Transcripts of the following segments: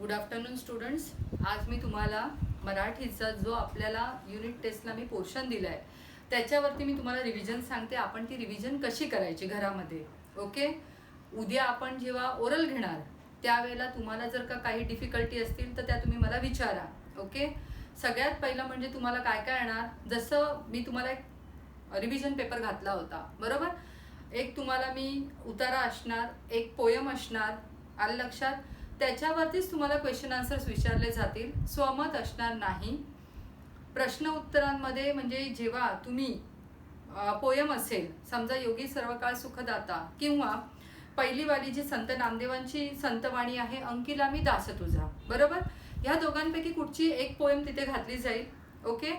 Good afternoon students. आज मी तुम्हाला मराठीचा जो आपल्याला युनिट टेस्टला मी पोर्शन दिला आहे त्याच्यावरती मी तुम्हाला रिव्हिजन सांगते. आपण ती रिव्हिजन कशी करायची घरामध्ये. ओके. उद्या आपण जेव्हा ओरल घेणार त्यावेळेला तुम्हाला जर का काही डिफिकल्टी असतील तर त्या तुम्ही मला विचारा. ओके. सगळ्यात पहिलं म्हणजे तुम्हाला काय काय येणार, जसं मी तुम्हाला एक रिव्हिजन पेपर घातला होता बरोबर. एक तुम्हाला मी उतारा असणार, एक पोयम असणार, आलं लक्षात. त्याच्यावरतीच तुम्हाला क्वेश्चन आन्सर्स विचारले जातील, स्वमत असणार नाही. प्रश्न उत्तरांमध्ये म्हणजे जेव्हा तुम्ही पोयम असेल, समजा योगी सर्व काळ सुखदाता किंवा पहिलीवाली जी संत नामदेवांची संतवाणी आहे अंकिला मी दास तुझा बरोबर, ह्या दोघांपैकी कुठची एक पोयम तिथे घातली जाईल. ओके.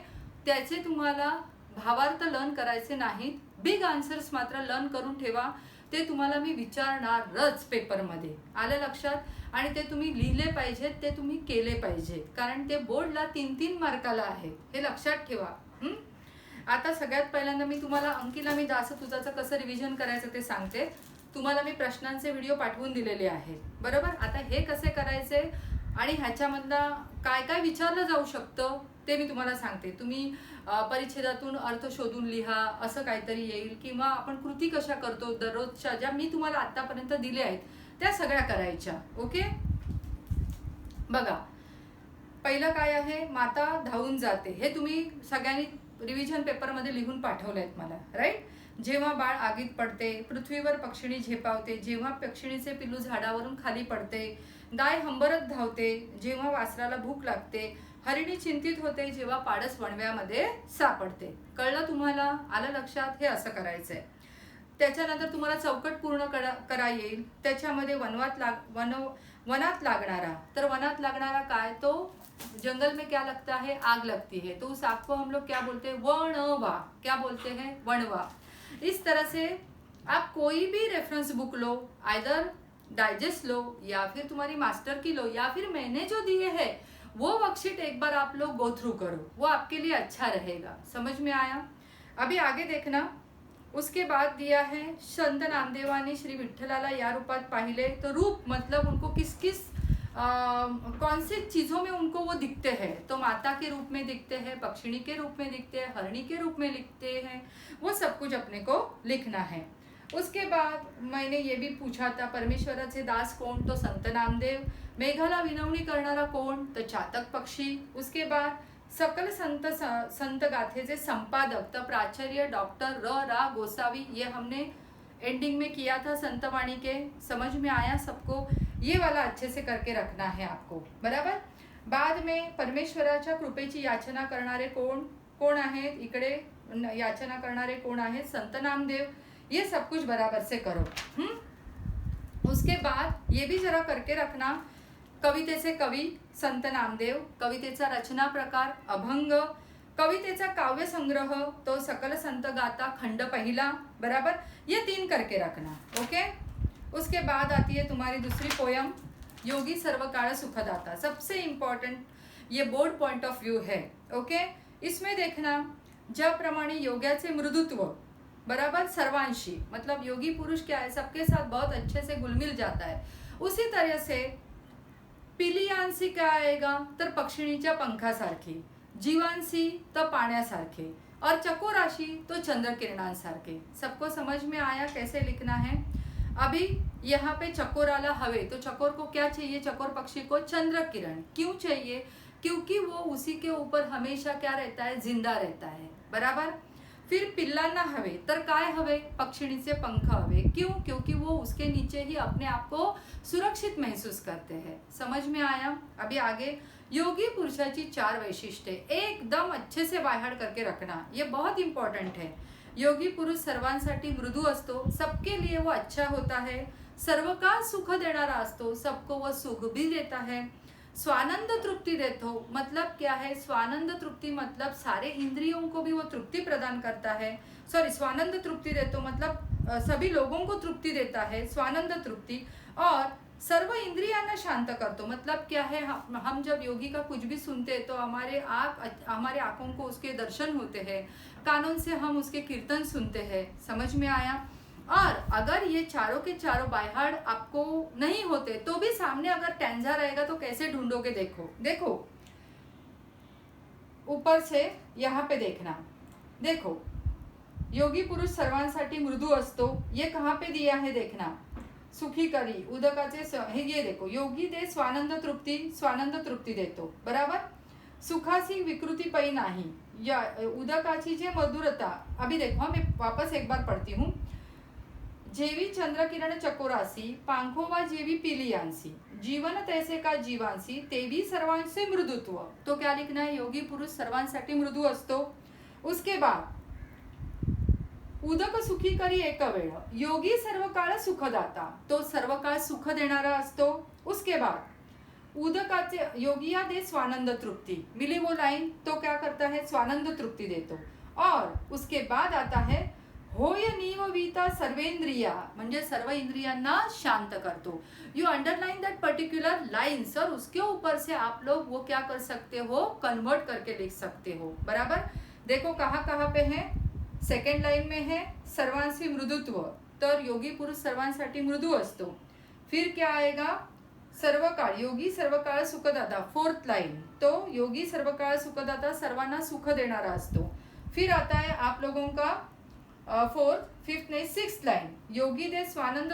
त्याचे तुम्हाला भावार्थ लर्न करायचे नाहीत, बिग आन्सर्स मात्र लर्न करून ठेवा. ते तुम्हाला मी विचारणारच पेपरमध्ये, आलं लक्षात. आणि ते तुम्ही लिहिले पाहिजेत, ते तुम्ही केले पाहिजेत, कारण ते बोर्डला 3-3 मार्काला आहेत, हे लक्षात ठेवा. आता सगळ्यात पहिल्यांदा मी तुम्हाला अंकिला मी दास तुझाचं कसं रिव्हिजन करायचं ते सांगते. तुम्हाला मी प्रश्नांचे व्हिडिओ पाठवून दिलेले आहेत बरोबर. आता हे कसे करायचे आणि ह्याच्यामधला काय काय विचारलं जाऊ शकतं ते मी तुम्हाला सांगते. तुम्ही परिच्छेदातून अर्थ शोधून लिहा असं काहीतरी येईल, किंवा आपण कृती कशा करतो दररोजच्या ज्या मी तुम्हाला आतापर्यंत दिल्या आहेत त्या सगळ्या करायच्या. ओके. बघा, पहिलं काय आहे, माता धावून जाते. हे तुम्ही सगळ्यांनी रिव्हिजन पेपरमध्ये लिहून पाठवले आहेत मला, राईट. जेव्हा बाळ आगीत पडते, पृथ्वीवर पक्षिणी झेपावते, जेव्हा पक्षिणीचे पिल्लू झाडावरून खाली पडते, गाय हंबरत धावते, जेव्हा वासराला भूक लागते, हरिणी चिंतित होते, जेव्हा पाडस वणव्यामध्ये सापडते. कळलं तुम्हाला, आलं लक्षात. हे असं करायचंय. त्याच्यानंतर तुम्हाला चौकट पूर्ण करा येईल. त्याच्यामध्ये वनात लागणारा, तर वनात लागणारा काय, तो जंगल में क्या लगता है, आग लगती है, तो उस आग को हम लोग क्या बोलते हैं, वणवा. क्या बोलते हैं, वणवा. इस तरह से आप कोई भी reference book low, either digest low या फिर तुम्हारी मास्टर की लो, या फिर मैंने जो दिए हैं वो वर्कशीट एक बार आप लोग गो थ्रू करो, वो आपके लिए अच्छा रहेगा. समझ में आया. अभी आगे देखना. उसके बाद दिया है, संत नामदेवानी श्री विठ्ठलाला या रूपात पाहिले. तो रूप मतलब उनको किस किस कौन सी चीज़ों में उनको वो दिखते हैं. तो माता के रूप में दिखते हैं, पक्षिणी के रूप में दिखते हैं, हरणी के रूप में लिखते हैं. वो सब कुछ अपने को लिखना है. उसके बाद मैंने ये भी पूछा था, परमेश्वराचे दास कोण, तो संत नामदेव. मेघाला विनवणी करणारा कोण, तो चातक पक्षी. उसके बाद सकल संत गाथेचे संपादक, तो प्राचार्य डॉक्टर रा गोसावी. ये हमने एंडिंग में किया था संतवाणी के. समझ में आया सबको. ये वाला अच्छे से करके रखना है आपको, बराबर. बाद में परमेश्वराच्या कृपेची याचना करणारे कोण आहेत, इकडे याचना करणारे कोण आहेत, संत नामदेव. ये सब कुछ बराबर से करो. उसके बाद ये भी जरा करके रखना, कवितेचे कवी संत नामदेव, कवितेचा रचना प्रकार अभंग, कवितेचा काव्य संग्रह तो सकल संत गाथा खंड पहिला, बराबर. ये 3 करके रखना. ओके. उसके बाद आती है तुम्हारी दूसरी पोयम, योगी सर्व काळ सुखदाता. सबसे इम्पॉर्टेंट ये बोर्ड पॉइंट ऑफ व्यू है. ओके. इसमें देखना, ज्याप्रमाणे योग्याचे मृदुत्व बराबर सर्वांशी, मतलब योगी पुरुष क्या है, सबके साथ बहुत अच्छे से घुल मिल जाता है. उसी तरह से पिलियांसी काय आएगा, तर पक्षिणीच्या पंखासारखी, जीवांसी तर पाण्यासारखे, और चकोराशी तो चंद्र किरणांसारखे. सबको समझ में आया कैसे लिखना है. अभी यहाँ पे चकोराला हवे, तो चकोर को क्या चाहिए, चकोर पक्षी को चंद्र किरण. क्यों चाहिए, क्योंकि वो उसी के ऊपर हमेशा क्या रहता है, जिंदा रहता है, बराबर. फिर पिल्लांना हवे, तर काय हवे, पक्षिणीचे पंख हवे. क्यों, क्योंकि वो उसके नीचे ही अपने आप को सुरक्षित महसूस करते हैं. समझ में आया. अभी आगे योगी पुरुषाची 4 वैशिष्ट्ये एकदम अच्छे से बायहाड करके रखना. ये बहुत इंपॉर्टेंट है. योगी पुरुष सर्वांसाठी मृदू असतो, सबके लिए वो अच्छा होता है, सर्व का सुख देणारा असतो, सबको वो सुख भी देता है. स्वानंद तृप्ति देतो, मतलब क्या है, स्वानंद तृप्ति मतलब सारे इंद्रियों को भी वो तृप्ति प्रदान करता है. सॉरी, स्वानंद तृप्ति देतो मतलब सभी लोगों को तृप्ति देता है, स्वानंद तृप्ति. और सर्व इंद्रियांना शांत करतो, मतलब क्या है, हम जब योगी का कुछ भी सुनते हैं तो हमारे आंखों को उसके दर्शन होते हैं, कानों से हम उसके कीर्तन सुनते हैं. समझ में आया. और अगर ये चारों के चारों बाय हार्ट आपको नहीं होते तो भी सामने अगर टेंजा रहेगा तो कैसे ढूंढोगे? देखो देखो, ऊपर से यहाँ पे देखना, देखो योगी पुरुष सर्वांसाठी मृदू असतो, ये कहाँ पे दिया है देखना, सुखी करी उदकाचे हे ये देखो, योगी दे स्वानंद तृप्ती देतो, बराबर, सुखासी विकृति पै नाही, या उदकाची जे मधुरता, अभी देखो मैं वापस एक बार पढ़ती हूँ, जेवी चंद्रकिरण चकोरासी पांखोवा जेवी पिलियांसी, जीवन तैसे का जीवांसी तेवी सर्वांचे मृदुत्व। तो क्या लिखना है? योगी पुरुष सर्वांसाठी मृदू असतो। उसके बाद उदक सुखी करी एक वेळ, योगी सर्व काळ सुखदाता, तो सर्व काळ सुख देणारा असतो। उसके बाद उदकाचे योगिया दे स्वानंद तृप्ति, मिली वो लाइन, तो क्या करता है? स्वानंद तृप्ति देतो। और उसके बाद आता है होय निवविता सर्वेंद्रिया, म्हणजे सर्व इंद्रियांना शांत करतो। You underline that particular lines और उसके ऊपर से आप लोग वो क्या कर सकते हो? कन्वर्ट करके लिख सकते हो, बराबर। देखो कहाँ कहाँ पे है, सेकंड लाइन में है सर्वांशी मृदुत्व, तर योगी पुरुष सर्वांसाठी मृदू असतो। फिर क्या आएगा? सर्व काळ, योगी सर्व काळ सुखदाता, फोर्थ लाइन, तो योगी सर्व काळ सुखदाता सर्वांना सुख देणारा असतो। फिर आता है आप लोगों का फोर्थ, फिफ्थ नहीं, सिक्स लाइन, योगी दे स्वानंद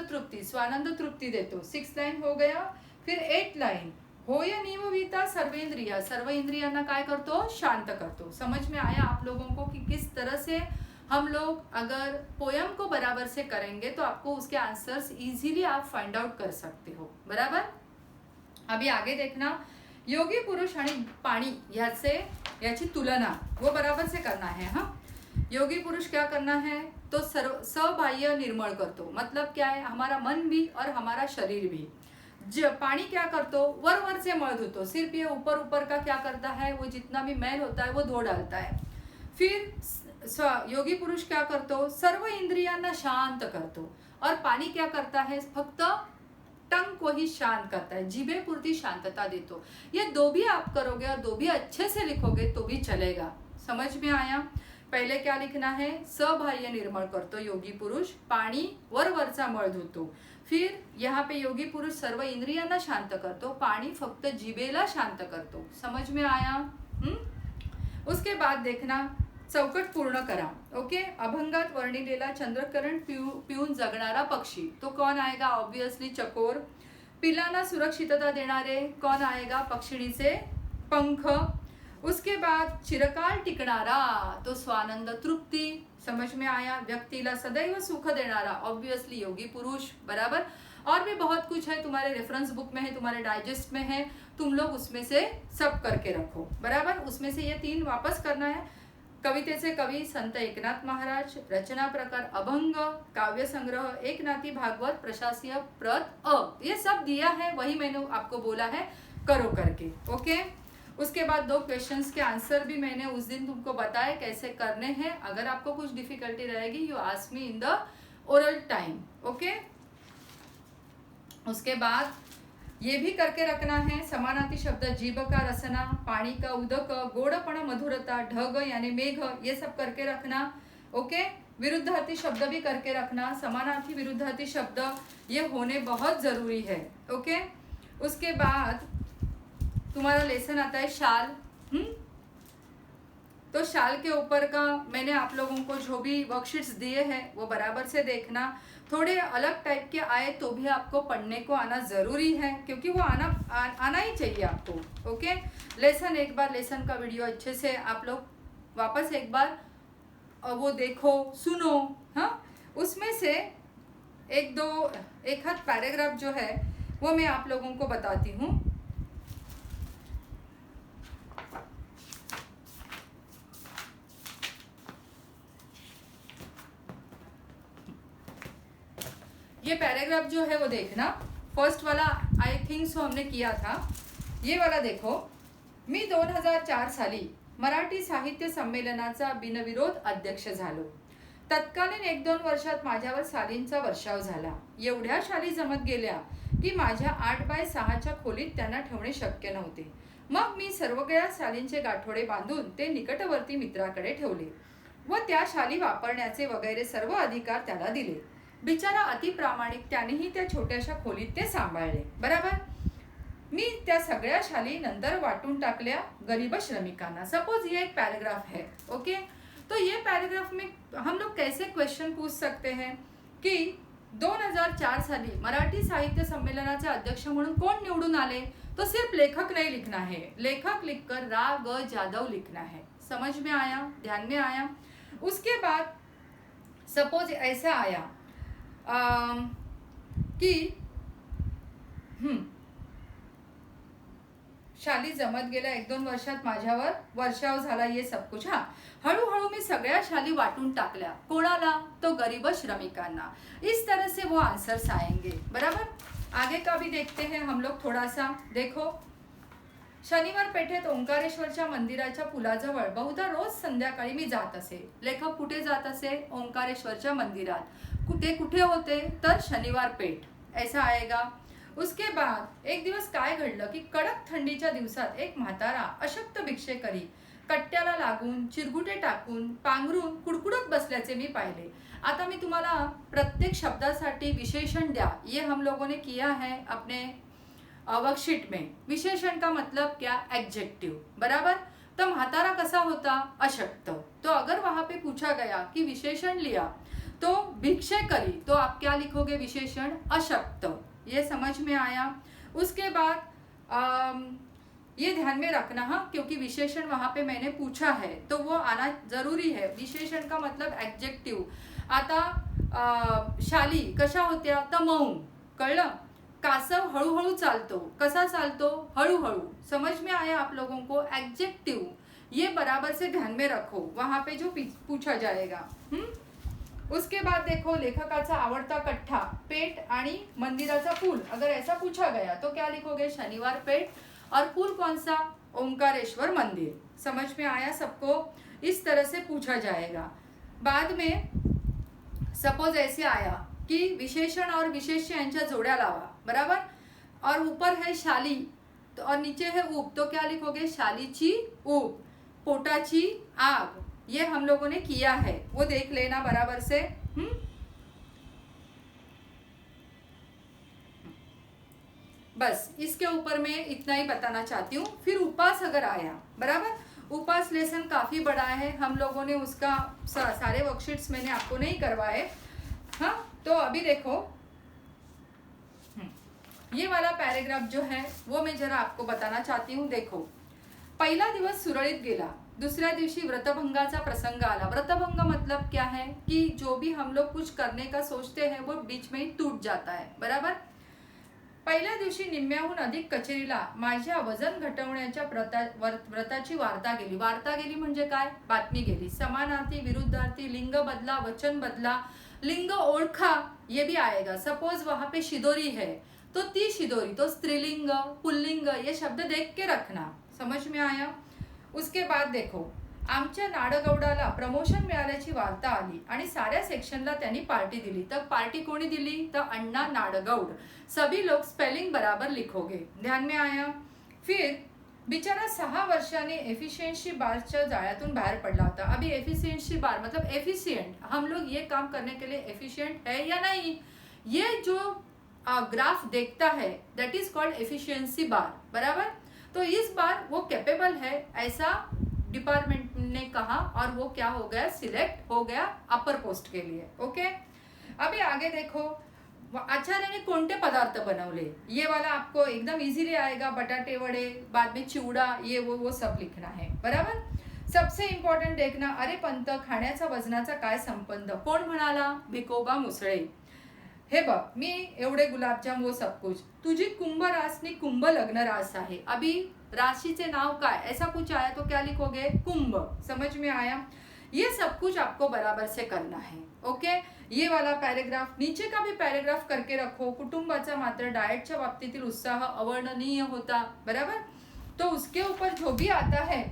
तृप्ति देतो, सिक्स लाइन हो गया। फिर एट लाइन, होय निवविता सर्वेंद्रिया, सर्व इंद्रियांना काय करतो? शांत करतो। समझ में आया आप लोगों को कि किस तरह से हम लोग अगर पोयम को बराबर से करेंगे तो आपको उसके आंसर्स इजीली आप फाइंड आउट कर सकते हो, बराबर। अभी आगे देखना, योगी पुरुष आणि पाणी याची तुलना वो बराबर से करना है। हाँ, योगी पुरुष क्या करना है? तो सबाह्य निर्मल करतो, मतलब क्या है? हमारा मन भी और हमारा शरीर भी। पानी क्या करतो? वर से मल धोतो, सिर्फ ये ऊपर ऊपर का क्या करता है? वो जितना भी मैल होता है वो धो डालता है। फिर योगी पुरुष क्या करतो? सर्व इंद्रियांना शांत करतो। और पानी क्या करता है? फक्त टंग को ही शांत करता है, जीभे पुरती शांतता देतो। ये दो भी आप करोगे और दो भी अच्छे से लिखोगे तो भी चलेगा। समझ में आया? पहले क्या लिखना है? सबाह्य निर्मळ करतो योगी पुरुष, पाणी वरचा मळ धुतो। फिर यहाँ पे योगी पुरुष सर्व इंद्रियांना शांत करतो, पाणी फक्त जिभेला शांत करतो। समझ में आया? उसके बाद देखना, चौकट पूर्ण करा। ओके, अभंगात वर्णिलेला चंद्रकरण पिऊन जगणारा पक्षी, तो कौन आएगा? ऑब्वियसली चकोर। पिलांना सुरक्षितता देणारे कौन आएगा? पक्षिणीचे पंख। उसके बाद चिरकाल टिकणारा, तो स्वानंद तृप्ति। समझ में आया? व्यक्तिला सदैव सुख देणारा, ऑब्वियसली योगी पुरुष, बराबर। और भी बहुत कुछ है, तुम्हारे रेफरेंस बुक में है, तुम्हारे डाइजेस्ट में है, तुम लोग उसमें से सब करके रखो, बराबर। उसमें से ये 3 वापस करना है। कवितेचे कवी संत एकनाथ महाराज, रचना प्रकार अभंग, काव्य संग्रह एकनाथी भागवत, प्रशासीय प्रत अ, ये सब दिया है, वही मैंने आपको बोला है करो करके। ओके, उसके बाद 2 क्वेश्चंस के आंसर भी मैंने उस दिन तुमको बताया कैसे करने हैं। अगर आपको कुछ डिफिकल्टी रहेगी, you ask me in the oral time. Okay, उसके बाद ये भी करके रखना है, समानार्थी शब्द, जीभ का रसना, पाणी का उदक, गोडपण मधुरता, ढग यानी मेघ, ये सब करके रखना। ओके, विरुद्धार्थी शब्द भी करके रखना, समानार्थी विरुद्धार्थी शब्द ये होने बहुत जरूरी है। ओके, उसके बाद तुम्हारा लेसन आता है शाल। तो शाल के ऊपर का मैंने आप लोगों को जो भी वर्कशीट्स दिए हैं वो बराबर से देखना। थोड़े अलग टाइप के आए तो भी आपको पढ़ने को आना ज़रूरी है, क्योंकि वो आना ही चाहिए आपको। ओके, लेसन एक बार लेसन का वीडियो अच्छे से आप लोग वापस एक बार वो देखो, सुनो। हाँ, उसमें से एक हाथ पैराग्राफ जो है वो मैं आप लोगों को बताती हूँ। ये पैराग्राफ जो है वो देखना, फर्स्ट वाला आई थिंक सो हमने किया था, ये वाला देखो। मी 2004 साली मराठी साहित्य संमेलनाचा बिनविरोध अध्यक्ष झालो। तत्कालीन 1-2 वर्षात माझ्यावर सालींचा वर्षाव झाला। एवढ्या शाली जमत गेल्या की माझ्या 8x6च्या खोलीत त्यांना ठेवणे शक्य नव्हते। मग मी सर्वगळ्या शालींचे गाठोडे बांधून ते निकटवर्ती मित्राकडे ठेवले व त्या शाली वापरण्याचे वगैरे सर्व अधिकार त्याला दिले। बिचारा अति प्रामाणिक, त्यानेही त्या छोट्याशा खोलीत ते सांभाळले. बरोबर. मी त्या सगळ्या शाली नंतर वाटून टाकल्या गरीब श्रमिकांना. सपोज ये एक पैराग्राफ है. ओके, तो ये पैराग्राफ में हम लोग कैसे क्वेश्चन पूछ सकते हैं की 2004 साली मराठी साहित्य संमेलनाचे अध्यक्ष म्हणून कोण निवडून आले. तो सिर्फ लेखक नहीं लिखना है, लेखक लिखकर रा ग जादव लिखना है. समझ में आया, ध्यान में आया. उसके बाद सपोज ऐसा आया कि शाली जमत गेल्या 1-2 वर्षात माझ्यावर वर्षाव झाला ये सब कुछ. हाँ, हळूहळू मी सगळ्या शाली वाटून टाकल्या. कोणाला? तो गरीब श्रमिकांना. इस तरह से वो आंसर्स आएंगे. बराबर. आगे का भी देखते हैं हम लोग थोड़ा सा. देखो, शनिवार पेठेत ओंकारेश्वरच्या मंदिराच्या पुलाजवळ बहुधा रोज संध्याकाळी मी जात असे. लेखक कुठे जात असे? ओंकारेश्वरच्या मंदिरात. कुठे कुठे होते? तर शनिवार पेठ. ऐसा आएगा. उसके बाद एक दिवस काय घडलं की कडक थंडीच्या दिवसात एक म्हातारा अशक्त भिक्षेकरी कट्ट्याला लागून चिरगुटे टाकून पांघरून कुडकुडत बसल्याचे मी पाहिले. आता मी तुम्हाला प्रत्येक शब्दासाठी विशेषण द्या. ये हम लोगों ने किया है अपने वर्कशीट में. विशेषण का मतलब क्या? एडजेक्टिव. बराबर. तो म्हातारा कसा होता? अशक्त. तो अगर वहां पे पूछा गया कि विशेषण लिया तो भिक्षेकरी, तो आप क्या लिखोगे? विशेषण अशक्त. ये समझ में आया. उसके बाद ये ध्यान में रखना, हाँ, क्योंकि विशेषण वहां पे मैंने पूछा है तो वो आना जरूरी है. विशेषण का मतलब एडजेक्टिव. आता शाली कशा होत्या? तर मऊ. कळलं? कासव हळूहळू चालतो. कसा चालतो? हळूहळू. समझ में आया आप लोगों को? एडजेक्टिव. ये बराबर से ध्यान में रखो वहां पे जो पूछा जाएगा. उसके बाद देखो, लेखकाचा आवडता कट्टा पेट आणि मंदिराचा पुल. अगर ऐसा पूछा गया तो क्या लिखोगे? शनिवार पेठ. और पुल कौन सा? ओंकारेश्वर मंदिर. समझ में आया सबको? इस तरह से पूछा जाएगा. बाद में सपोज ऐसे आया कि विशेषण और विशेष्य यांच्या जोड्या लावा. बराबर. और ऊपर है शाली तो और नीचे है ऊप, तो क्या लिखोगे? शालीची ऊप. पोटाची आग. ये हम लोगों ने किया है, वो देख लेना बराबर से. बस इसके ऊपर मैं इतना ही बताना चाहती हूँ. फिर उपास अगर आया. बराबर. उपास लेसन काफी बड़ा है. हम लोगों ने उसका सारे वर्कशीट्स मैंने आपको नहीं करवाए. हाँ, तो अभी देखो ये वाला पैराग्राफ जो है वो मैं जरा आपको बताना चाहती हूँ. देखो, पहिला दिवस सुरळीत गेला. दूसऱ्या दिवशी व्रतभंगाचा प्रसंग आला. व्रतभंग मतलब क्या है कि जो भी हम लोग कुछ करने का सोचते हैं वो बीच में ही टूट जाता है. बराबर. पहिल्या दिवशी निम्म्याहून अधिक कचेरीला माझ्या वजन घटवण्याच्या व्रताची वार्ता गेली. वार्ता गेली म्हणजे काय? बातमी गेली. समानार्थी, विरुद्धार्थी, लिंग बदला, वचन बदला, लिंग ओळखा, ये भी आएगा. सपोज वहां पे शिदोरी है तो ती शिदोरी, तो स्त्रीलिंग, पुल्लिंग, ये शब्द देख के रखना. समझ में आया. उसके बाद देखो, आमच्या नाडगौडाला प्रमोशन मिळाल्याची वार्ता आली आणि साऱ्या सेक्शनला त्यांनी पार्टी दिली. तर पार्टी कोणी दिली? तर अण्णा नाडगौड. सभी लोग स्पेलिंग बराबर लिखोगे. ध्यान में आया. फिर बिचारा 6 वर्षाने एफिशिएंसी बारच्या जाळ्यातून बाहेर पडला होता. अभी एफिशिएंसी बार मतलब एफिशिएंट. हम लोग ये काम करने के लिए एफिशिएंट है या नहीं, ये जो ग्राफ देखता है दैट इज कॉल्ड एफिशिएंसी बार. बराबर. तो इस बार वो कैपेबल है ऐसा डिपार्टमेंट ने कहा और वो क्या हो गया? सिलेक्ट हो गया अपर पोस्ट के लिए. ओके. अभी आगे देखो, आचार्य ने कोणते पदार्थ बनवले. ये वाला आपको एकदम इजीली आएगा. बटाटे वड़े, बाद में चिवडा, ये वो सब लिखना है. बराबर. सबसे इम्पॉर्टंट देखना, अरे पंत, खाण्याचा वजनाचा काय संबंध? कोण म्हणाला? भिकोबा मुसळे. हे बघ, मी एवढे गुलाबजाम वो सब कुछ. तुझी कुंभ रासनी कुंभ लग्न रास आहे. अभी राशि से नाव काय? ऐसा कुछ आया तो क्या लिखोगे? कुंभ. समझ में आया. ये सब कुछ आपको बराबर से करना है. ओके. ये वाला पैराग्राफ, नीचे का भी पैराग्राफ करके रखो. कुटुंबाचा मात्र डाएटच्या बाबतीतील उत्साह अवर्णनीय होता. बराबर. तो उसके ऊपर जो भी आता है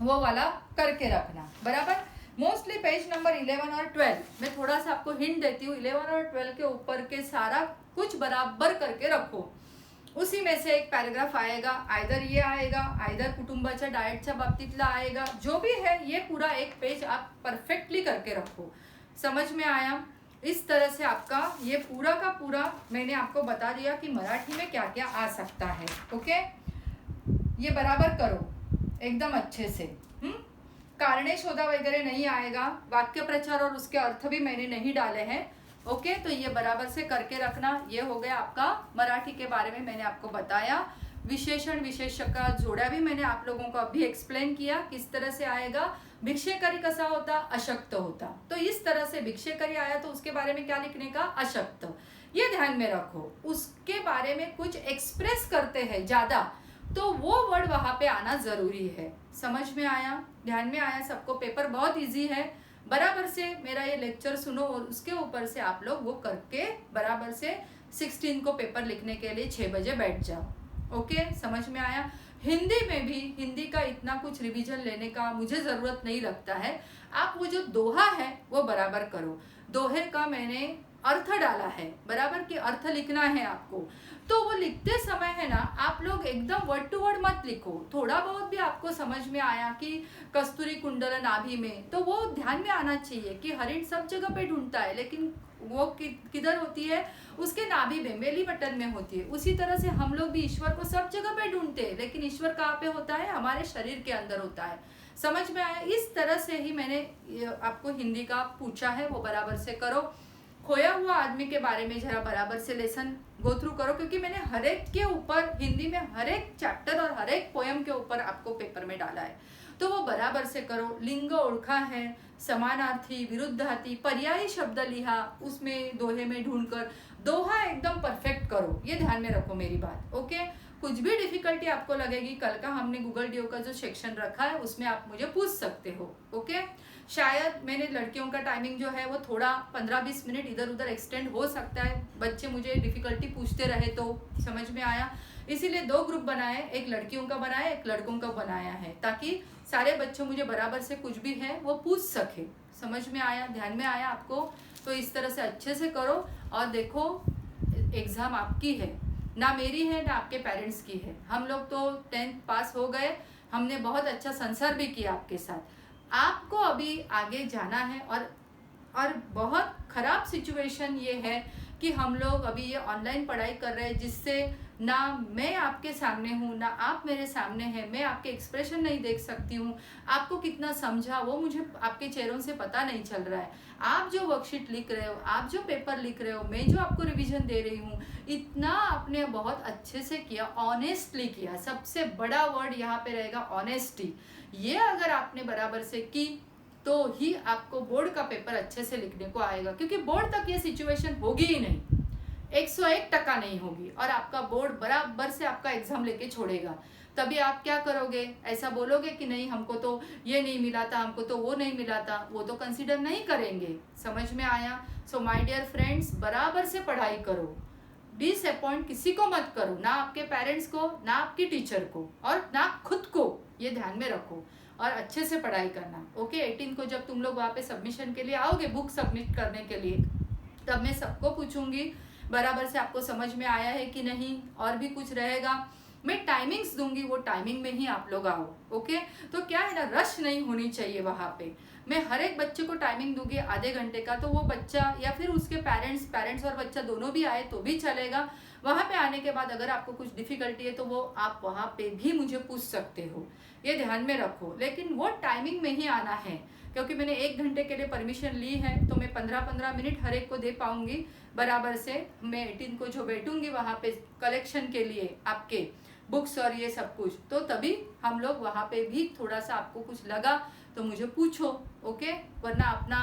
वो वाला करके रखना. बराबर. मोस्टली पेज नंबर 11 और 12 मैं थोड़ा सा आपको हिंट देती हूँ. 11 और 12 के ऊपर के सारा कुछ बराबर करके रखो. उसी में से एक पैराग्राफ आएगा. आइदर ये आएगा, आइदर कुटुंबाच्या डाएटच्या बाबतीतला आएगा. जो भी है ये पूरा एक पेज आप परफेक्टली करके रखो. समझ में आया. इस तरह से आपका ये पूरा का पूरा मैंने आपको बता दिया कि मराठी में क्या क्या आ सकता है। ओके, ये बराबर करो एकदम अच्छे से। कारणे शोधा वगैरह नहीं आएगा, वाक्य प्रचार और उसके अर्थ भी मैंने नहीं डाले हैं। ओके, तो ये बराबर से करके रखना। ये हो गया आपका मराठी के बारे में मैंने आपको बताया। विशेषण विशेषक का जोड़ा भी मैंने आप लोगों को अभी एक्सप्लेन किया किस तरह से आएगा। भिक्षेकरी कसा होता, अशक्त होता, तो इस तरह से भिक्षेकरी आया तो उसके बारे में क्या लिखने का, अशक्त। ये ध्यान में रखो। उसके बारे में कुछ एक्सप्रेस करते हैं ज्यादा, तो वो वर्ड वहां पे आना जरूरी है। समझ में आया, ध्यान में आया सबको? पेपर बहुत इजी है। बराबर से मेरा ये लेक्चर सुनो और उसके ऊपर से आप लोग वो करके बराबर से 16 को पेपर लिखने के लिए 6 बजे बैठ जाओ। ओके, समझ में आया? हिंदी में भी, हिंदी का इतना कुछ रिवीजन लेने का मुझे जरूरत नहीं लगता है। आप वो जो दोहा है वो बराबर करो। दोहे का मैंने अर्थ डाला है, बराबर कि अर्थ लिखना है आपको। तो वो लिखते समय है ना, आप लोग एकदम वर्ड टू वर्ड मत लिखो। थोड़ा बहुत भी आपको समझ में आया कि कस्तूरी कुंडल नाभि में, तो वो ध्यान में आना चाहिए कि हरिण सब जगह पे ढूंढता है, लेकिन वो किधर होती है, उसके नाभि में, बेली बटन में होती है। उसी तरह से हम लोग भी ईश्वर को सब जगह पे ढूंढते हैं, लेकिन ईश्वर कहाँ पे होता है, हमारे शरीर के अंदर होता है। समझ में आया? इस तरह से ही मैंने आपको हिंदी का पूछा है, वो बराबर से करो। खोया हुआ आदमी के बारे में जरा बराबर से लेसन गो थ्रू करो, क्योंकि मैंने हर एक के ऊपर हिंदी में हर एक चैप्टर और हर एक पोयम के ऊपर आपको पेपर में डाला है, तो वो बराबर से करो। लिंग ओळखा है, समानार्थी, विरुद्धार्थी, पर्यायी शब्द लिहा, उसमें दोहे में ढूंढकर दोहा एकदम परफेक्ट करो। ये ध्यान में रखो मेरी बात। ओके, कुछ भी डिफिकल्टी आपको लगेगी, कल का हमने गूगल डीओ का जो सेक्शन रखा है उसमें आप मुझे पूछ सकते हो। ओके, शायद मैंने लड़कियों का टाइमिंग जो है वो थोड़ा 15-20 मिनट इधर उधर एक्सटेंड हो सकता है, बच्चे मुझे डिफिकल्टी पूछते रहे तो। समझ में आया? इसीलिए 2 ग्रुप बनाए, एक लड़कियों का बनाया, एक लड़कों का बनाया है, ताकि सारे बच्चे मुझे बराबर से कुछ भी है वो पूछ सके। समझ में आया, ध्यान में आया आपको? तो इस तरह से अच्छे से करो। और देखो, एग्जाम आपकी है ना, मेरी है ना आपके पेरेंट्स की है। हम लोग तो 10th पास हो गए, हमने बहुत अच्छा संसार भी किया आपके साथ। आपको अभी आगे जाना है। और बहुत खराब सिचुएशन ये है कि हम लोग अभी ये ऑनलाइन पढ़ाई कर रहे हैं, जिससे ना मैं आपके सामने हूँ ना आप मेरे सामने हैं, मैं आपके एक्सप्रेशन नहीं देख सकती हूँ, आपको कितना समझा वो मुझे आपके चेहरों से पता नहीं चल रहा है। आप जो वर्कशीट लिख रहे हो, आप जो पेपर लिख रहे हो, मैं जो आपको रिवीजन दे रही हूँ, इतना आपने बहुत अच्छे से किया, ऑनेस्टली किया। सबसे बड़ा वर्ड यहाँ पे रहेगा ऑनेस्टी। ये अगर आपने बराबर से की तो ही आपको बोर्ड का पेपर अच्छे से लिखने को आएगा, क्योंकि बोर्ड तक ये सिचुएशन होगी ही नहीं, 101% नहीं होगी, और आपका बोर्ड बराबर से आपका एग्जाम लेके छोड़ेगा। तभी आप क्या करोगे, ऐसा बोलोगे कि नहीं हमको तो ये नहीं मिला था, हमको तो वो नहीं मिला था, वो तो कंसीडर नहीं करेंगे। समझ में आया? सो माय डियर फ्रेंड्स, बराबर से पढ़ाई करो, डिसअपॉइंट किसी को मत करो, ना आपके पेरेंट्स को, ना आपकी टीचर को, और ना खुद को। ये ध्यान में रखो और अच्छे से पढ़ाई करना। ओके, 18 को जब तुम लोग वहाँ पे सबमिशन के लिए आओगे, बुक सबमिट करने के लिए, तब मैं सबको पूछूंगी बराबर से आपको समझ में आया है कि नहीं, और भी कुछ रहेगा मैं टाइमिंग्स दूंगी, वो टाइमिंग में ही आप लोग आओ। ओके, तो क्या है ना, रश नहीं होनी चाहिए वहाँ पे। मैं हर एक बच्चे को टाइमिंग दूंगी आधे घंटे का, तो वो बच्चा या फिर उसके पेरेंट्स और बच्चा दोनों भी आए तो भी चलेगा। वहाँ पे आने के बाद अगर आपको कुछ डिफिकल्टी है तो वो आप वहाँ पे भी मुझे पूछ सकते हो, ये ध्यान में रखो। लेकिन वो टाइमिंग में ही आना है, क्योंकि मैंने 1 घंटे के लिए परमिशन ली है, तो मैं 15-15 मिनट हर एक को दे पाऊंगी बराबर से। मैं 18 को जो बैठूंगी वहाँ पे कलेक्शन के लिए आपके बुक्स और ये सब कुछ, तो तभी हम लोग वहाँ पे भी थोड़ा सा आपको कुछ लगा तो मुझे पूछो। ओके, वरना अपना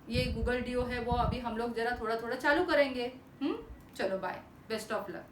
ये गूगल डीओ है वो अभी हम लोग जरा थोड़ा थोड़ा चालू करेंगे। चलो बाय, बेस्ट ऑफ लक।